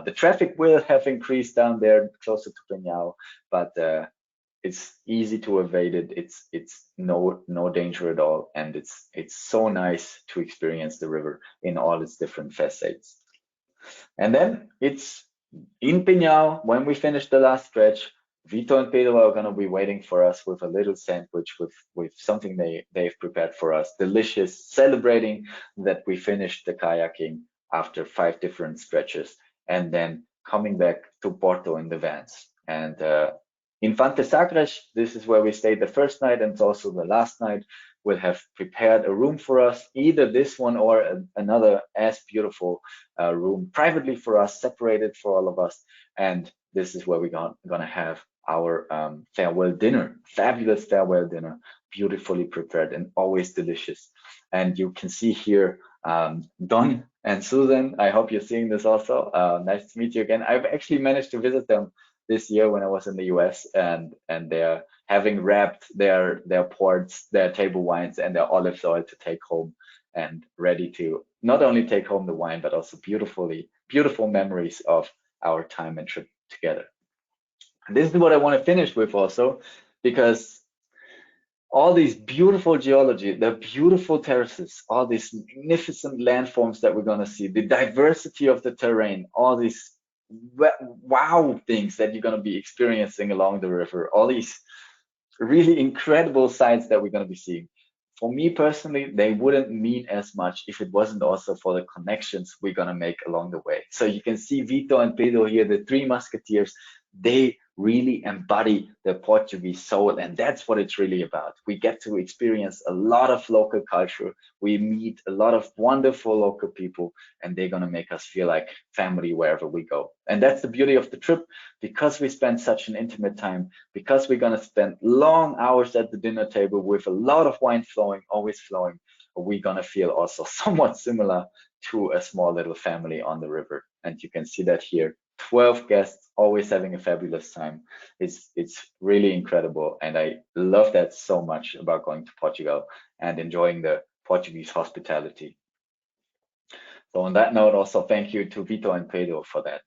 The traffic will have increased down there closer to Pinhao, but it's easy to evade it. It's no danger at all, and it's so nice to experience the river in all its different facets. And then it's in Pinhao, when we finish the last stretch, Vito and Pedro are going to be waiting for us with a little sandwich with something they've prepared for us. Delicious, celebrating that we finished the kayaking after 5 different stretches, and then coming back to Porto in the vans. And Infante Sagres, this is where we stayed the first night, and it's also the last night. Will have prepared a room for us, either this one or another as beautiful room privately for us, separated for all of us. And this is where we're gonna have our farewell dinner, fabulous farewell dinner, beautifully prepared and always delicious. And you can see here Don and Susan. I hope you're seeing this also. Nice to meet you again. I've actually managed to visit them this year when I was in the US, and they're having wrapped their ports, their table wines, and their olive oil to take home, and ready to not only take home the wine, but also beautiful memories of our time and trip together. And this is what I want to finish with also, because all these beautiful geology, the beautiful terraces, all these magnificent landforms that we're going to see, the diversity of the terrain, all these wow things that you're going to be experiencing along the river, all these really incredible sights that we're going to be seeing. For me personally, they wouldn't mean as much if it wasn't also for the connections we're going to make along the way. So you can see Vito and Pedro here, the three musketeers, they really embody the Portuguese soul, and that's what it's really about. We get to experience a lot of local culture, we meet a lot of wonderful local people, and they're going to make us feel like family wherever we go. And that's the beauty of the trip, because we spend such an intimate time, because we're going to spend long hours at the dinner table with a lot of wine flowing, always flowing, we're going to feel also somewhat similar to a small little family on the river. And you can see that here, 12 guests, always having a fabulous time. It's really incredible, and I love that so much about going to Portugal and enjoying the Portuguese hospitality. So on that note, also thank you to Vito and Pedro for that.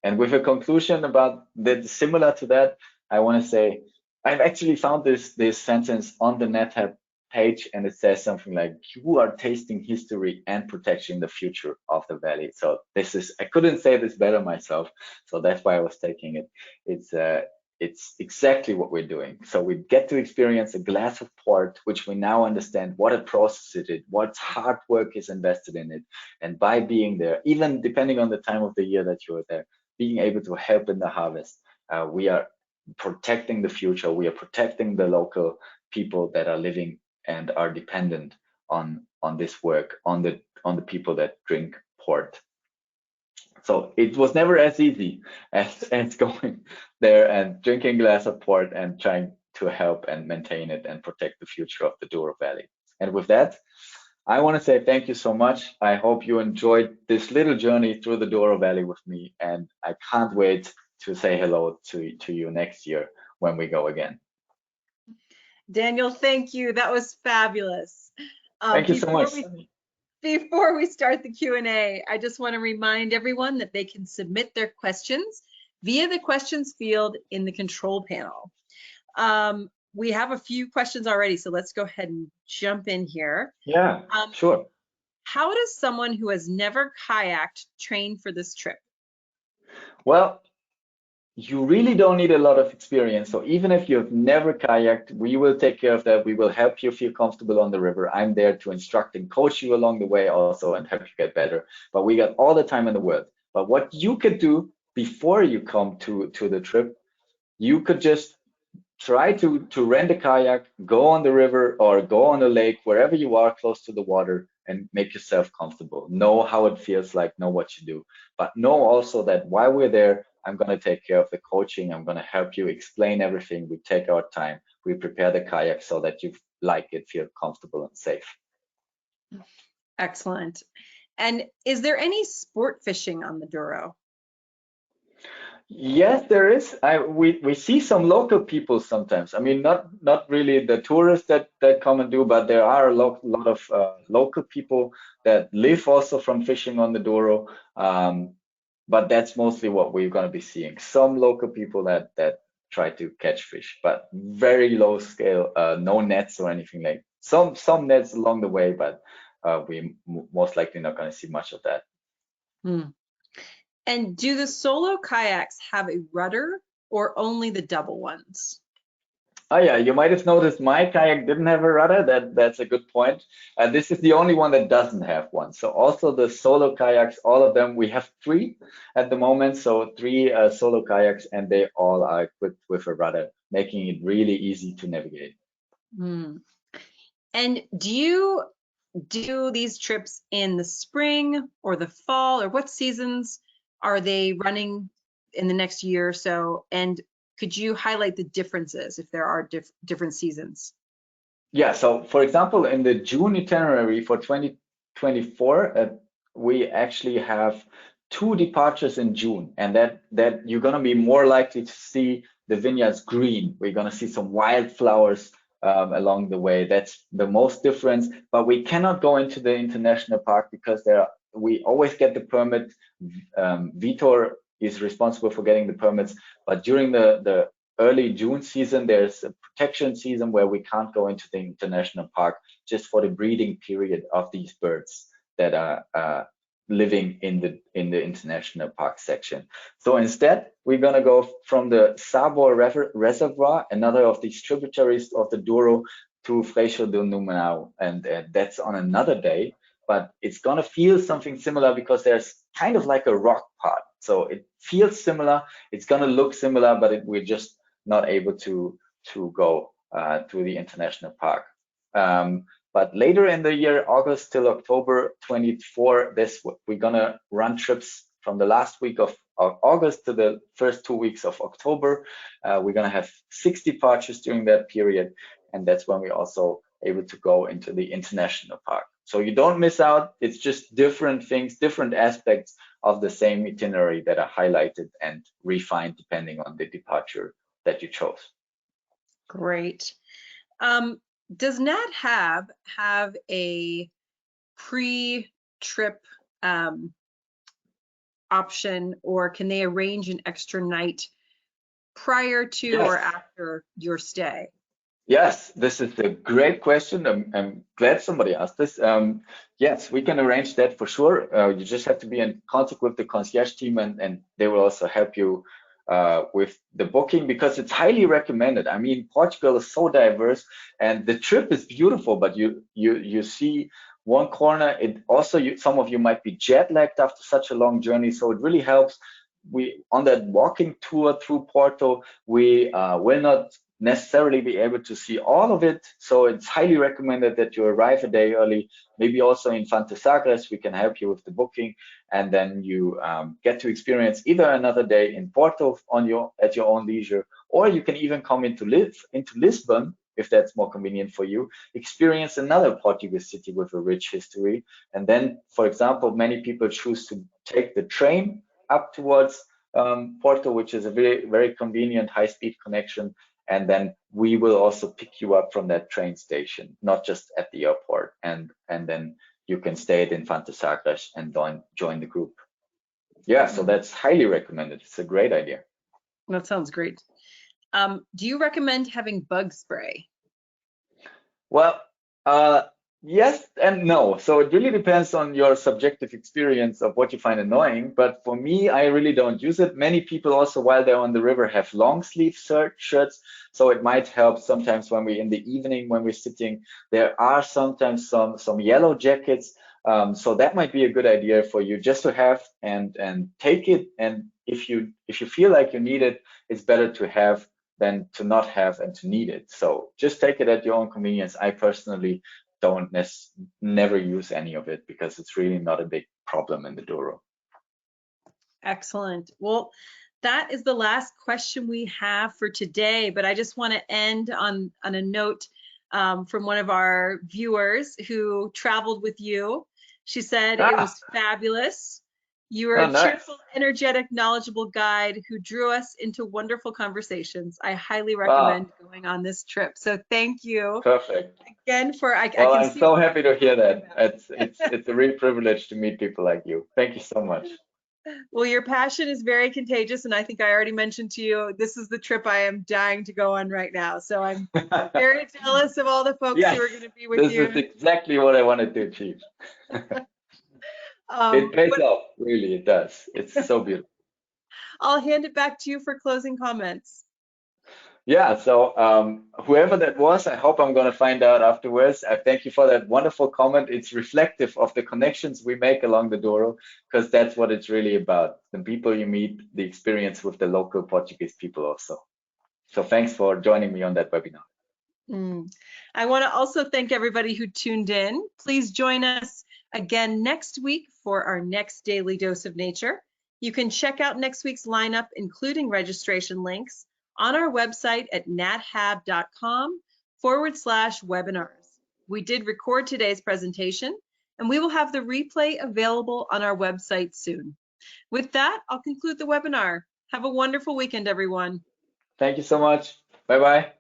And with a conclusion about that, similar to that, I want to say I've actually found this sentence on the NetHab page, and it says something like, "You are tasting history and protecting the future of the valley." So this is, I couldn't say this better myself, so that's why I was taking it. It's exactly what we're doing. So we get to experience a glass of port, which we now understand what a process it is, what hard work is invested in it. And by being there, even depending on the time of the year that you're there, being able to help in the harvest, we are protecting the future. We are protecting the local people that are living and are dependent on this work, on the people that drink port. So it was never as easy as going there and drinking a glass of port and trying to help and maintain it and protect the future of the Douro Valley. And with that, I want to say thank you so much. I hope you enjoyed this little journey through the Douro Valley with me, and I can't wait to say hello to you next year when we go again. Daniel, thank you. That was fabulous. Thank you so much. Before we start the Q&A, I just want to remind everyone that they can submit their questions via the questions field in the control panel. We have a few questions already, so let's go ahead and jump in here. Yeah, sure. How does someone who has never kayaked train for this trip? Well, you really don't need a lot of experience. So even if you've never kayaked, we will take care of that. We will help you feel comfortable on the river. I'm there to instruct and coach you along the way also and help you get better. But we got all the time in the world. But what you could do before you come to the trip, you could just try to rent a kayak, go on the river or go on the lake, wherever you are close to the water, and make yourself comfortable. Know how it feels like, know what you do. But know also that while we're there, I'm going to take care of the coaching. I'm going to help you explain everything. We take our time. We prepare the kayak so that you like it, feel comfortable and safe. Excellent. And is there any sport fishing on the Douro? Yes, there is. We see some local people sometimes. I mean, not really the tourists that come and do, but there are a lot of local people that live also from fishing on the Douro. But that's mostly what we're going to be seeing. Some local people that try to catch fish, but very low scale, no nets or anything like. Some nets along the way, but we most likely not going to see much of that. And do the solo kayaks have a rudder or only the double ones? Oh yeah, you might have noticed my kayak didn't have a rudder. That's a good point. This is the only one that doesn't have one. So also the solo kayaks, all of them, we have 3 at the moment. So 3 solo kayaks, and they all are equipped with a rudder, making it really easy to navigate. And do you do these trips in the spring or the fall, or what seasons are they running in the next year or so? And could you highlight the differences if there are different seasons? Yeah, so for example, in the June itinerary for 2024, we actually have 2 departures in June, and that you're going to be more likely to see the vineyards green. We're going to see some wildflowers along the way. That's the most difference. But we cannot go into the international park because we always get the permit. Vitor is responsible for getting the permits, but during the early June season, there's a protection season where we can't go into the international park just for the breeding period of these birds that are living in the international park section. So instead, we're gonna go from the Sabor Reservoir, another of these tributaries of the Douro, to Freixo do Numenau, and that's on another day. But it's gonna feel something similar because there's kind of like a rock part. So it feels similar, it's gonna look similar, but we're just not able to go to the international park. But later in the year, August till October 24, we're gonna run trips from the last week of August to the first 2 weeks of October. We're gonna have 6 departures during that period, and that's when we're also able to go into the international park. So you don't miss out. It's just different things, different aspects of the same itinerary that are highlighted and refined depending on the departure that you chose. Great. Does Nat have a pre-trip option, or can they arrange an extra night prior to or after your stay? Yes, this is a great question. I'm glad somebody asked this. Yes, we can arrange that for sure. You just have to be in contact with the concierge team, and they will also help you with the booking, because it's highly recommended. I mean, Portugal is so diverse, and the trip is beautiful, but you see one corner. It also, some of you might be jet lagged after such a long journey, so it really helps. On that walking tour through Porto, we will not necessarily be able to see all of it, so it's highly recommended that you arrive a day early. Maybe also in Fantasagres, we can help you with the booking, and then you get to experience either another day in Porto at your own leisure, or you can even come into Lisbon, if that's more convenient for you, experience another Portuguese city with a rich history. And then, for example, many people choose to take the train up towards Porto, which is a very, very convenient high-speed connection. And then we will also pick you up from that train station, not just at the airport. And then you can stay in Fantasagres and join the group. Yeah, so that's highly recommended. It's a great idea. That sounds great. Do you recommend having bug spray? Well, yes and no. So it really depends on your subjective experience of what you find annoying. But for me, I really don't use it. Many people also, while they're on the river, have long sleeve shirts. So it might help sometimes when in the evening, when we're sitting, there are sometimes some yellow jackets. So that might be a good idea for you just to have and take it. And if you feel like you need it, it's better to have than to not have and to need it. So just take it at your own convenience. I personally never use any of it because it's really not a big problem in the Douro. Excellent. Well, that is the last question we have for today, but I just want to end on a note from one of our viewers who traveled with you. She said it was fabulous. You were a cheerful, energetic, knowledgeable guide who drew us into wonderful conversations. I highly recommend going on this trip. So thank you. Perfect. Again for I'm so happy to hear that. It's a real privilege to meet people like you. Thank you so much. Well, your passion is very contagious, and I think I already mentioned to you, this is the trip I am dying to go on right now. So I'm very jealous of all the folks who are going to be with you. This is exactly what I wanted to achieve. It pays off, really, it does. It's so beautiful. I'll hand it back to you for closing comments. Yeah, so whoever that was, I hope I'm going to find out afterwards. I thank you for that wonderful comment. It's reflective of the connections we make along the Douro, because that's what it's really about. The people you meet, the experience with the local Portuguese people also. So thanks for joining me on that webinar. I want to also thank everybody who tuned in. Please join us again next week for our next Daily Dose of Nature. You can check out next week's lineup, including registration links, on our website at nathab.com/webinars. We did record today's presentation, and we will have the replay available on our website soon. With that, I'll conclude the webinar. Have a wonderful weekend, everyone. Thank you so much. Bye bye.